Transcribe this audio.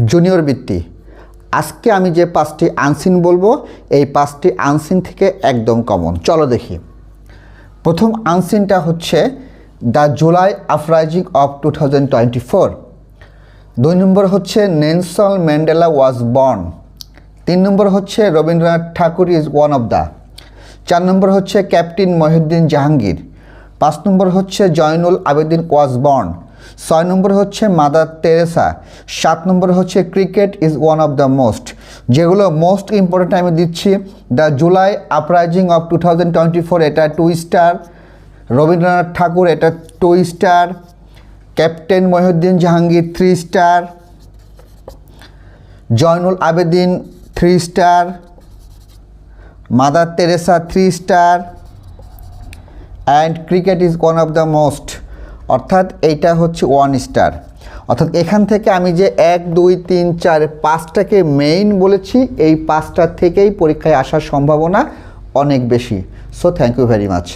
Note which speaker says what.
Speaker 1: Junior বৃত্তি। আজকে আমি যে 5টি আনসিন বলবো এই 5টি আনসিন থেকে একদম কমন। চলো দেখি। প্রথম আনসিনটা হচ্ছে দ্য জুলাই আপরাইজিং অফ 2024। 2 নম্বর হচ্ছে নেলসন ম্যান্ডেলা ওয়াজ বর্ন। 3 নম্বর হচ্ছে রবীন্দ্রনাথ ঠাকুর ইজ ওয়ান অফ দ্য। 4 নম্বর হচ্ছে ক্যাপ্টেন মহিউদ্দিন জাহাঙ্গীর। 5 নম্বর হচ্ছে জয়নুল আবেদিন ওয়াজ বর্ন। 6 নম্বর হচ্ছে মাদার তেরেসা। 7 নম্বর হচ্ছে cricket is one of the most. যেগুলো মোস্ট ইম্পর্টেন্ট আমি দিচ্ছি, দ্য জুলাই আপরাইজিং অফ 2024 এটা 2 স্টার, রবীন্দ্রনাথ ঠাকুর এটা 2 star, captain Mohiuddin Jahangir 3 star, Zainul Abedin 3 star, Mother Teresa 3 star and cricket is one of the most, অর্থাৎ এইটা হচ্ছে 1 স্টার। অর্থাৎ এখান থেকে আমি যে 1 2 3 4 5টাকে মেইন বলেছি, এই 5টার থেকেই পরীক্ষায় আসার সম্ভাবনা অনেক বেশি। So thank you very much.